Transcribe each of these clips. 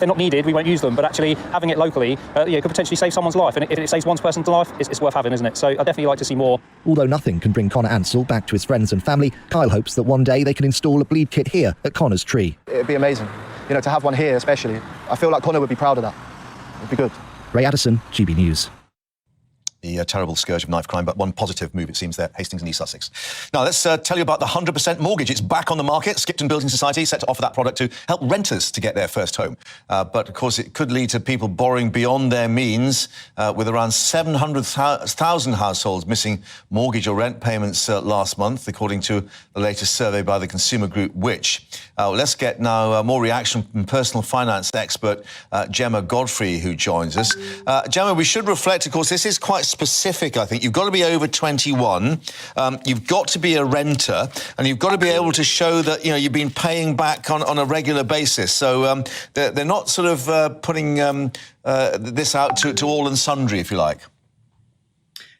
they're not needed, we won't use them, but actually having it locally could potentially save someone's life, and if it saves one person's life, it's worth having, isn't it? So I'd definitely like to see more. Although nothing can bring Connor Ansell back to his friends and family, Kyle hopes that one day they can install a bleed kit here at Connor's tree. It'd be amazing, to have one here especially. I feel like Connor would be proud of that. It'd be good. Ray Addison, GB News. The terrible scourge of knife crime, but one positive move, it seems, there, Hastings and East Sussex. Now, let's tell you about the 100% mortgage. It's back on the market. Skipton Building Society set to offer that product to help renters to get their first home. But, of course, it could lead to people borrowing beyond their means, with around 700,000 households missing mortgage or rent payments last month, according to the latest survey by the consumer group Which. Let's get now more reaction from personal finance expert Gemma Godfrey, who joins us. Gemma, we should reflect, of course, this is quite specific, I think. You've got to be over 21, you've got to be a renter, and you've got to be able to show that, you've been paying back on a regular basis. So they're not sort of putting this out to all and sundry, if you like.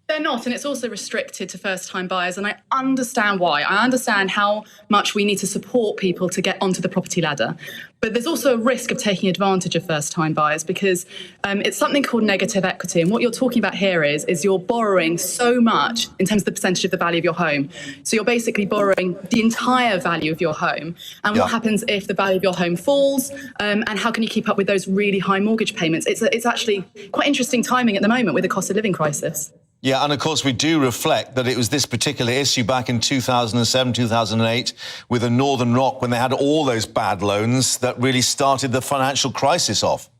They're not, and it's also restricted to first-time buyers, and I understand why. I understand how much we need to support people to get onto the property ladder. But there's also a risk of taking advantage of first-time buyers because it's something called negative equity. And what you're talking about here is you're borrowing so much in terms of the percentage of the value of your home. So you're basically borrowing the entire value of your home. And what happens if the value of your home falls? And how can you keep up with those really high mortgage payments? It's actually quite interesting timing at the moment with the cost of living crisis. Yeah, and of course we do reflect that it was this particular issue back in 2007, 2008 with the Northern Rock when they had all those bad loans that really started the financial crisis off.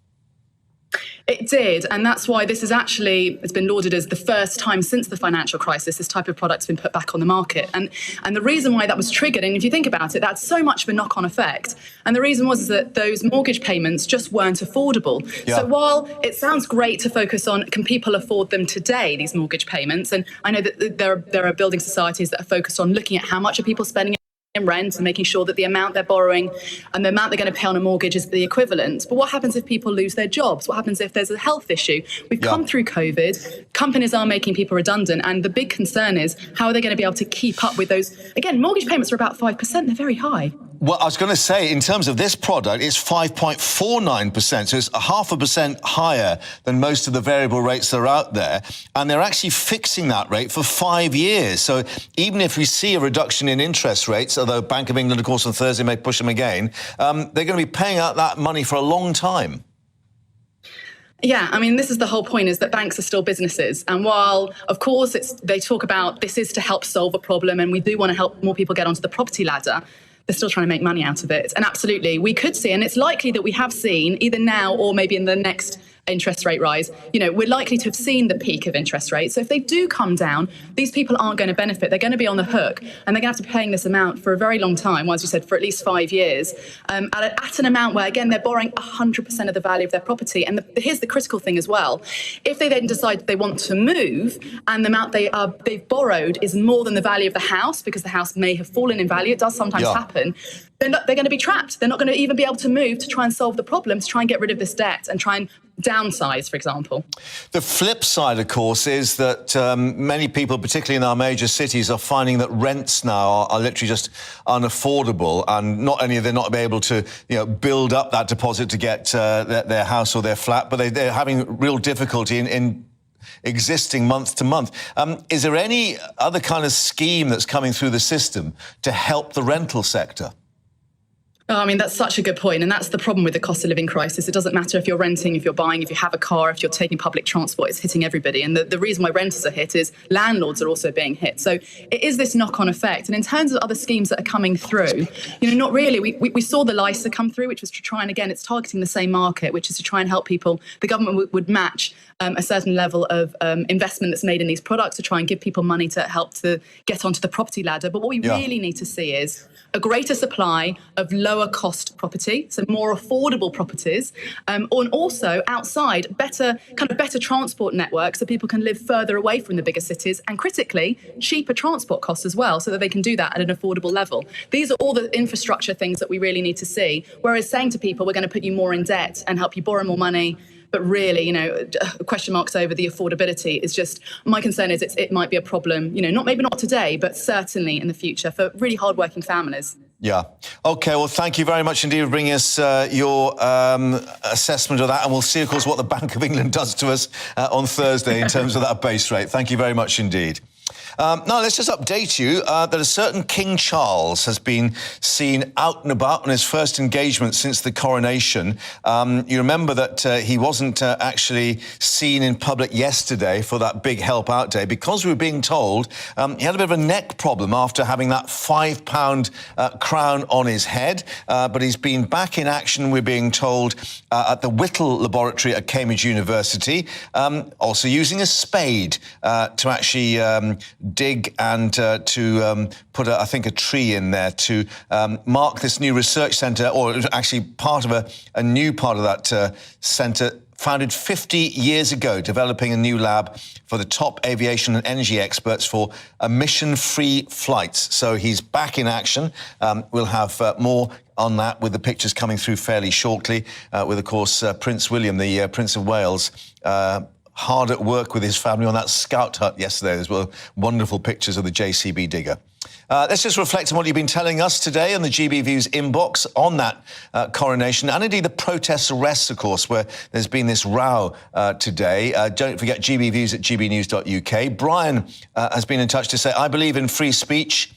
It did, and that's why this is actually, it's been lauded as the first time since the financial crisis this type of product's been put back on the market. And the reason why that was triggered, and if you think about it, that's so much of a knock-on effect. And the reason was that those mortgage payments just weren't affordable. Yeah. So while it sounds great to focus on, can people afford them today, these mortgage payments? And I know that there are building societies that are focused on looking at how much are people spending in rent and making sure that the amount they're borrowing and the amount they're going to pay on a mortgage is the equivalent. But what happens if people lose their jobs? What happens if there's a health issue? We've come through COVID, companies are making people redundant, and the big concern is how are they going to be able to keep up with those? Again, mortgage payments are about 5%, they're very high. Well, I was going to say, in terms of this product, it's 5.49%, so it's 0.5% higher than most of the variable rates that are out there, and they're actually fixing that rate for 5 years. So even if we see a reduction in interest rates, although Bank of England, of course, on Thursday may push them again, they're going to be paying out that money for a long time. Yeah, I mean, this is the whole point, is that banks are still businesses. And while, of course, they talk about this is to help solve a problem and we do want to help more people get onto the property ladder, they're still trying to make money out of it. And absolutely, we could see, and it's likely that we have seen, either now or maybe in the next interest rate rise, we're likely to have seen the peak of interest rates. So if they do come down, these people aren't going to benefit. They're going to be on the hook, and they're going to have to be paying this amount for a very long time, well, as you said, for at least 5 years, at an amount where, again, they're borrowing 100% of the value of their property. And here's the critical thing as well. If they then decide they want to move and the amount they've borrowed is more than the value of the house, because the house may have fallen in value, it does sometimes happen, they're going to be trapped. They're not going to even be able to move to try and solve the problem, to try and get rid of this debt and try and downsize, for example. The flip side, of course, is that many people, particularly in our major cities, are finding that rents now are literally just unaffordable, and not only are they not able to build up that deposit to get their house or their flat, but they're having real difficulty in existing month to month. Is there any other kind of scheme that's coming through the system to help the rental sector? Oh, I mean, that's such a good point. And that's the problem with the cost of living crisis. It doesn't matter if you're renting, if you're buying, if you have a car, if you're taking public transport, it's hitting everybody. And the reason why renters are hit is landlords are also being hit. So it is this knock-on effect. And in terms of other schemes that are coming through, not really. We saw the LISA come through, which was to try and, again, it's targeting the same market, which is to try and help people. The government would match a certain level of investment that's made in these products to try and give people money to help to get onto the property ladder. But what we really need to see is a greater supply of lower cost property, so more affordable properties, and also outside better transport networks so people can live further away from the bigger cities, and critically cheaper transport costs as well, so that they can do that at an affordable level. These are all the infrastructure things that we really need to see, whereas saying to people we're going to put you more in debt and help you borrow more money, but really, question marks over the affordability is just, my concern is it might be a problem, maybe not today, but certainly in the future for really hardworking families. Yeah. OK, well, thank you very much indeed for bringing us your assessment of that. And we'll see, of course, what the Bank of England does to us on Thursday in terms of that base rate. Thank you very much indeed. Now, let's just update you that a certain King Charles has been seen out and about on his first engagement since the coronation. You remember that he wasn't actually seen in public yesterday for that big Help Out Day because we were being told he had a bit of a neck problem after having that £5 crown on his head. But he's been back in action, we're being told, at the Whittle Laboratory at Cambridge University, also using a spade to actually dig and to put, I think, a tree in there to mark this new research centre, or actually part of a new part of that centre, founded 50 years ago, developing a new lab for the top aviation and energy experts for emission-free flights. So he's back in action. We'll have more on that with the pictures coming through fairly shortly, with, of course, Prince William, the Prince of Wales, hard at work with his family on that scout hut yesterday. There were wonderful pictures of the JCB digger. Let's just reflect on what you've been telling us today on the GB Views inbox on that coronation, and indeed the protest arrests, of course, where there's been this row today. Don't forget gbviews at gbnews.uk. Brian has been in touch to say, I believe in free speech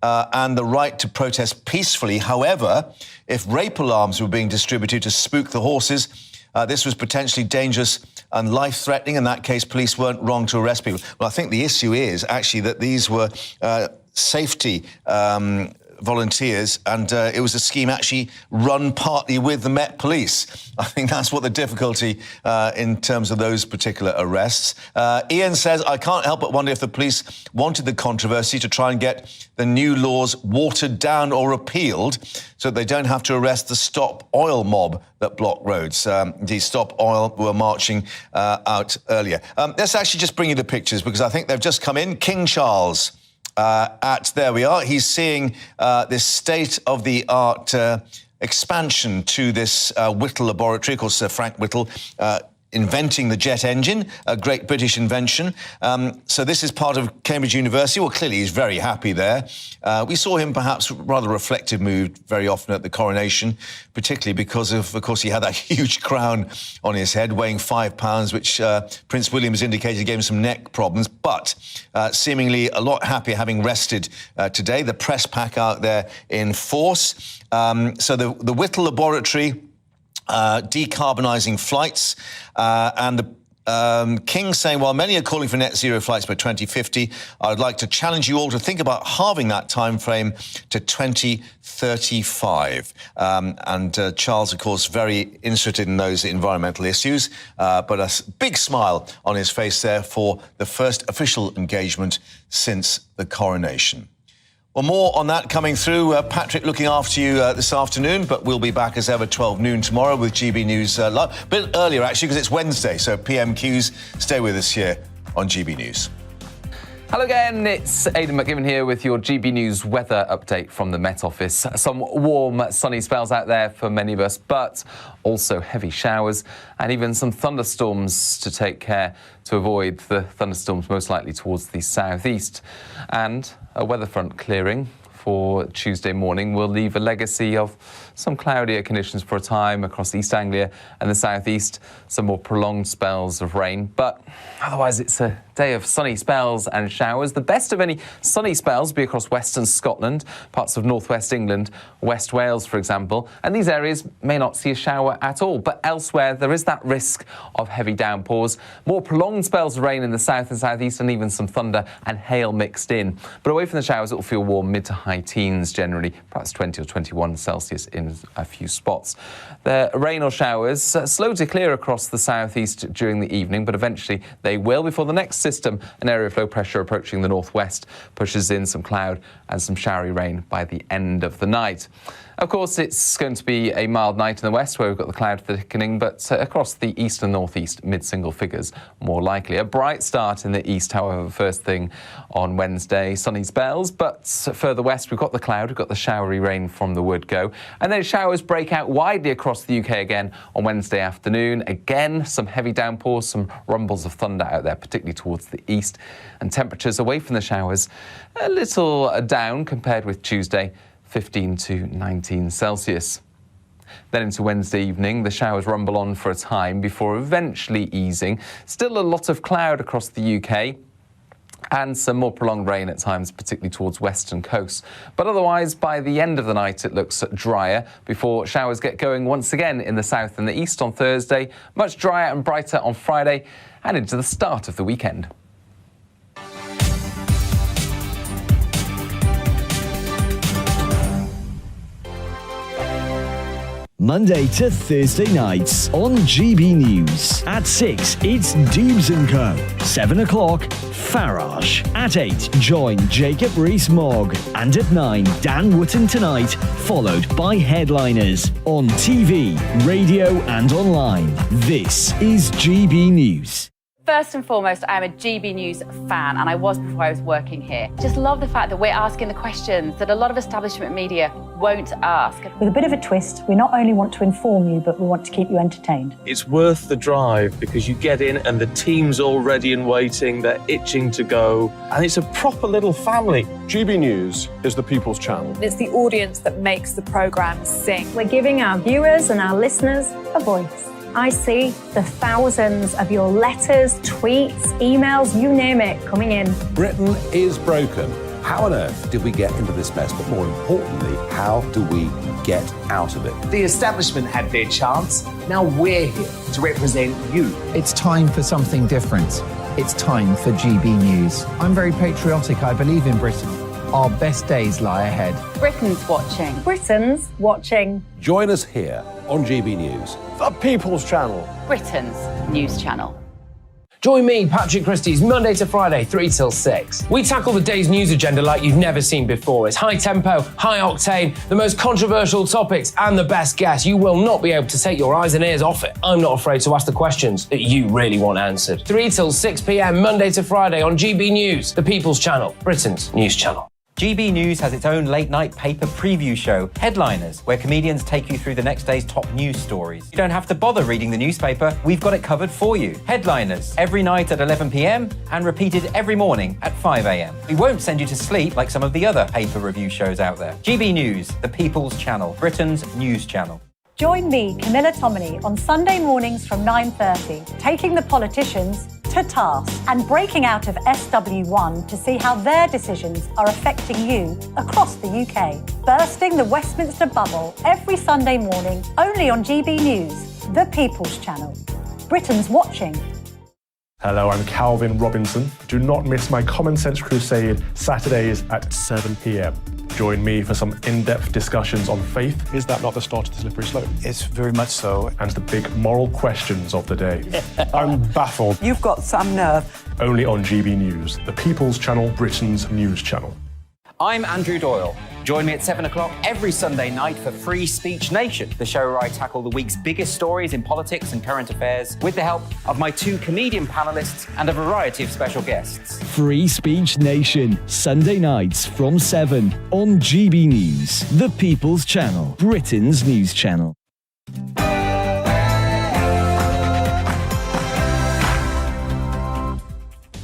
and the right to protest peacefully. However, if rape alarms were being distributed to spook the horses, this was potentially dangerous and life-threatening. In that case, police weren't wrong to arrest people. Well, I think the issue is actually that these were safety volunteers, and it was a scheme actually run partly with the Met Police. I think that's what the difficulty in terms of those particular arrests. Ian says, I can't help but wonder if the police wanted the controversy to try and get the new laws watered down or repealed so that they don't have to arrest the Stop Oil mob that blocked roads. Indeed, Stop Oil were marching out earlier. Let's actually just bring you the pictures because I think they've just come in. King Charles. There we are. He's seeing this state-of-the-art expansion to this Whittle laboratory. Of course, Frank Whittle inventing the jet engine, a great British invention. So this is part of Cambridge University. Well, clearly he's very happy there. We saw him perhaps rather reflective mood very often at the coronation, particularly because of course, he had that huge crown on his head weighing £5, which Prince William has indicated gave him some neck problems, but seemingly a lot happier having rested today. The press pack out there in force. So the Whittle Laboratory, decarbonising flights, and the King saying, while many are calling for net zero flights by 2050, I would like to challenge you all to think about halving that time frame to 2035. And Charles, of course, very interested in those environmental issues, but a big smile on his face there for the first official engagement since the coronation. Well, more on that coming through. Patrick looking after you this afternoon, but we'll be back as ever 12 noon tomorrow with GB News Live. A bit earlier, actually, because it's Wednesday, so PMQs. Stay with us here on GB News. Hello again, it's Aidan McGibbon here with your GB News weather update from the Met Office. Some warm, sunny spells out there for many of us, but also heavy showers and even some thunderstorms to take care to avoid. The thunderstorms most likely towards the southeast. And a weather front clearing for Tuesday morning will leave a legacy of some cloudier conditions for a time across East Anglia and the southeast, some more prolonged spells of rain, but otherwise it's a day of sunny spells and showers. The best of any sunny spells will be across western Scotland, parts of northwest England, West Wales, for example, and these areas may not see a shower at all, but elsewhere there is that risk of heavy downpours, more prolonged spells of rain in the south and southeast, and even some thunder and hail mixed in. But away from the showers, it will feel warm, mid to high teens generally, perhaps 20 or 21 Celsius in a few spots. The rain or showers slow to clear across the southeast during the evening, but eventually they will before the next system, an area of low pressure approaching the northwest, pushes in some cloud and some showery rain by the end of the night. Of course, it's going to be a mild night in the west where we've got the cloud thickening, but across the east and northeast, mid-single figures more likely. A bright start in the east, however, first thing on Wednesday, sunny spells, but further west we've got the cloud, we've got the showery rain from the wood go, and then showers break out widely across the UK again on Wednesday afternoon. Again, some heavy downpours, some rumbles of thunder out there, particularly towards the east, and temperatures away from the showers a little down compared with Tuesday. 15 to 19 Celsius. Then into Wednesday evening, the showers rumble on for a time before eventually easing. Still a lot of cloud across the UK and some more prolonged rain at times, particularly towards western coasts. But otherwise, by the end of the night, it looks drier before showers get going once again in the south and the east on Thursday, much drier and brighter on Friday and into the start of the weekend. Monday to Thursday nights on GB News. At 6, it's Dubes & Co. 7 o'clock, Farage. At 8, join Jacob Rees-Mogg. And at 9, Dan Wootton Tonight, followed by Headliners. On TV, radio and online. This is GB News. First and foremost, I am a GB News fan, and I was before I was working here. Just love the fact that we're asking the questions that a lot of establishment media won't ask. With a bit of a twist, we not only want to inform you, but we want to keep you entertained. It's worth the drive because you get in and the team's all ready and waiting, they're itching to go, and it's a proper little family. GB News is the People's Channel. It's the audience that makes the programme sing. We're giving our viewers and our listeners a voice. I see the thousands of your letters, tweets, emails, you name it, coming in. Britain is broken. How on earth did we get into this mess? But more importantly, how do we get out of it? The establishment had their chance. Now we're here to represent you. It's time for something different. It's time for GB News. I'm very patriotic. I believe in Britain. Our best days lie ahead. Britain's watching. Britain's watching. Join us here on GB News. The People's Channel. Britain's news channel. Join me, Patrick Christie's Monday to Friday, 3 till 6. We tackle the day's news agenda like you've never seen before. It's high tempo, high octane, the most controversial topics, and the best guests. You will not be able to take your eyes and ears off it. I'm not afraid to ask the questions that you really want answered. 3 till 6 p.m, Monday to Friday on GB News, the People's Channel, Britain's news channel. GB News has its own late-night paper preview show, Headliners, where comedians take you through the next day's top news stories. You don't have to bother reading the newspaper, we've got it covered for you. Headliners, every night at 11 p.m. and repeated every morning at 5 a.m. We won't send you to sleep like some of the other paper review shows out there. GB News, the People's Channel, Britain's news channel. Join me, Camilla Tominey, on Sunday mornings from 9:30, taking the politicians to task and breaking out of SW1 to see how their decisions are affecting you across the UK. Bursting the Westminster bubble every Sunday morning, only on GB News, the People's Channel. Britain's watching. Hello, I'm Calvin Robinson. Do not miss my Common Sense Crusade Saturdays at 7 p.m. Join me for some in-depth discussions on faith. Is that not the start of the slippery slope? It's very much so. And the big moral questions of the day. I'm baffled. You've got some nerve. Only on GB News, the People's Channel, Britain's news channel. I'm Andrew Doyle. Join me at 7 o'clock every Sunday night for Free Speech Nation, the show where I tackle the week's biggest stories in politics and current affairs with the help of my 2 comedian panellists and a variety of special guests. Free Speech Nation, Sunday nights from 7 on GB News, the People's Channel, Britain's news channel.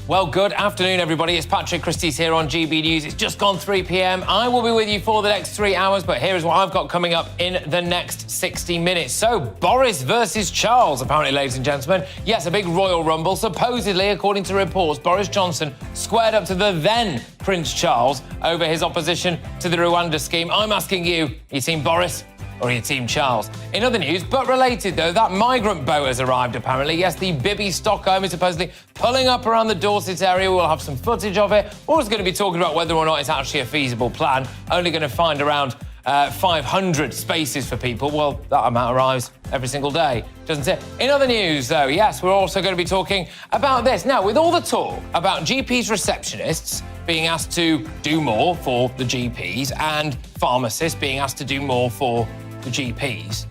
Well, good afternoon, everybody. It's Patrick Christie's here on GB News. It's just gone 3 p.m. I will be with you for the next 3 hours, but here is what I've got coming up in the next 60 minutes. So, Boris versus Charles, apparently, ladies and gentlemen. Yes, a big royal rumble. Supposedly, according to reports, Boris Johnson squared up to the then Prince Charles over his opposition to the Rwanda scheme. I'm asking you Team Boris or your Team Charles? In other news, but related though, that migrant boat has arrived apparently. Yes, the Bibby Stockholm is supposedly pulling up around the Dorset area. We'll have some footage of it. We're also going to be talking about whether or not it's actually a feasible plan. Only going to find around 500 spaces for people. Well, that amount arrives every single day, doesn't it? In other news, though, yes, we're also going to be talking about this. Now, with all the talk about GPs receptionists being asked to do more for the GPs and pharmacists being asked to do more for the GPs,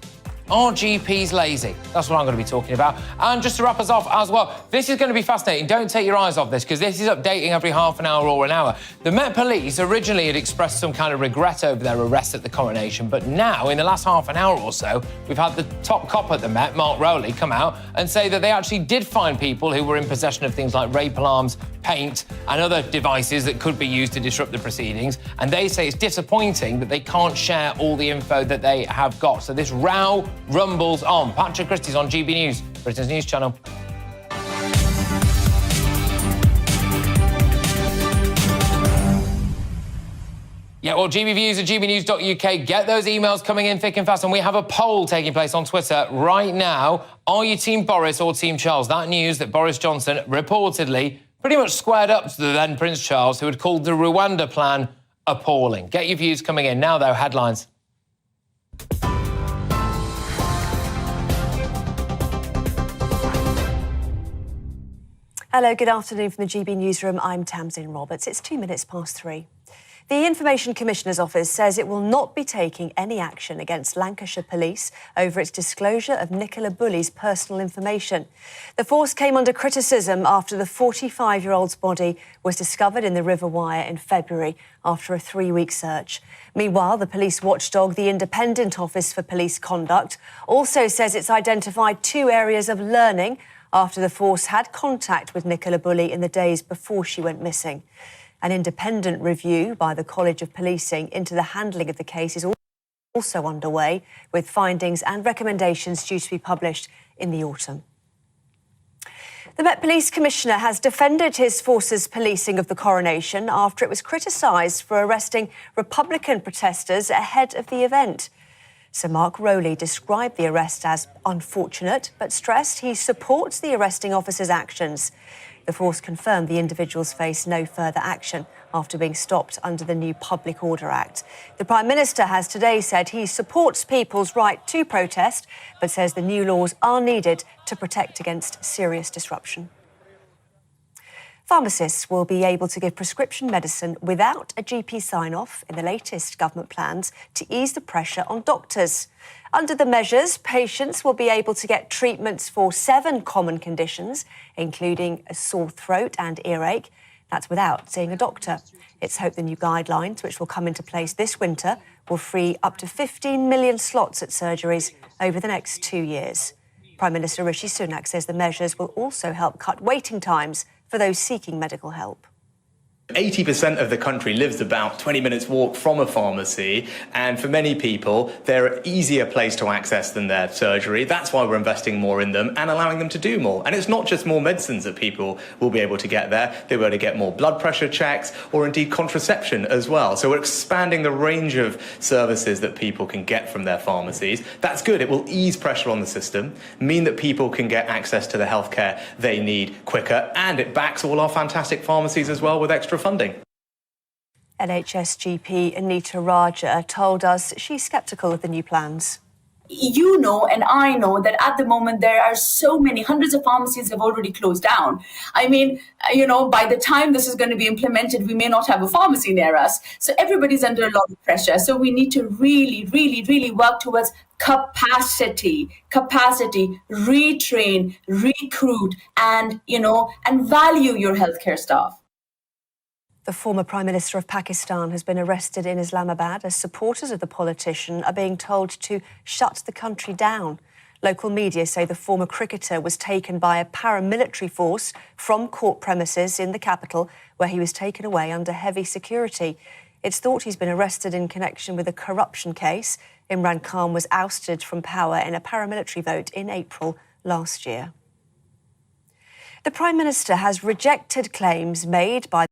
Are GPs lazy? That's what I'm going to be talking about. And just to wrap us off as well, this is going to be fascinating. Don't take your eyes off this, because this is updating every half an hour or an hour. The Met Police originally had expressed some kind of regret over their arrest at the coronation, but now, in the last half an hour or so, we've had the top cop at the Met, Mark Rowley, come out and say that they actually did find people who were in possession of things like rape alarms, paint, and other devices that could be used to disrupt the proceedings. And they say it's disappointing that they can't share all the info that they have got. So this row rumbles on. Patrick Christie's on GB News, Britain's news channel. Yeah, well, GB Views at gbnews.uk. Get those emails coming in thick and fast. And we have a poll taking place on Twitter right now. Are you Team Boris or Team Charles? That news that Boris Johnson reportedly pretty much squared up to the then Prince Charles, who had called the Rwanda plan appalling. Get your views coming in. Now, though, headlines. Hello, good afternoon from the GB Newsroom. I'm Tamsin Roberts. It's 3:02. The Information Commissioner's Office says it will not be taking any action against Lancashire Police over its disclosure of Nicola Bulley's personal information. The force came under criticism after the 45-year-old's body was discovered in the River Wye in February after a 3-week search. Meanwhile, the police watchdog, the Independent Office for Police Conduct, also says it's identified 2 areas of learning after the force had contact with Nicola Bulley in the days before she went missing. An independent review by the College of Policing into the handling of the case is also underway, with findings and recommendations due to be published in the autumn. The Met Police Commissioner has defended his force's policing of the coronation after it was criticised for arresting Republican protesters ahead of the event. Sir Mark Rowley described the arrest as unfortunate, but stressed he supports the arresting officer's actions. The force confirmed the individuals face no further action after being stopped under the new Public Order Act. The Prime Minister has today said he supports people's right to protest, but says the new laws are needed to protect against serious disruption. Pharmacists will be able to give prescription medicine without a GP sign-off in the latest government plans to ease the pressure on doctors. Under the measures, patients will be able to get treatments for 7 common conditions, including a sore throat and earache. That's without seeing a doctor. It's hoped the new guidelines, which will come into place this winter, will free up to 15 million slots at surgeries over the next 2 years. Prime Minister Rishi Sunak says the measures will also help cut waiting times for those seeking medical help. 80% of the country lives about 20 minutes walk from a pharmacy, and for many people, they're an easier place to access than their surgery. That's why we're investing more in them and allowing them to do more. And it's not just more medicines that people will be able to get there. They'll be able to get more blood pressure checks or indeed contraception as well. So we're expanding the range of services that people can get from their pharmacies. That's good. It will ease pressure on the system, mean that people can get access to the healthcare they need quicker, and it backs all our fantastic pharmacies as well with extra funding. NHS GP Anita Raja told us she's sceptical of the new plans. You know, and I know that at the moment there are so many, hundreds of pharmacies have already closed down. I mean, you know, by the time this is going to be implemented, we may not have a pharmacy near us. So everybody's under a lot of pressure. So we need to really work towards capacity, retrain, recruit, and, you know, and value your healthcare staff. The former Prime Minister of Pakistan has been arrested in Islamabad as supporters of the politician are being told to shut the country down. Local media say the former cricketer was taken by a paramilitary force from court premises in the capital, where he was taken away under heavy security. It's thought he's been arrested in connection with a corruption case. Imran Khan was ousted from power in a paramilitary vote in April last year. The Prime Minister has rejected claims made by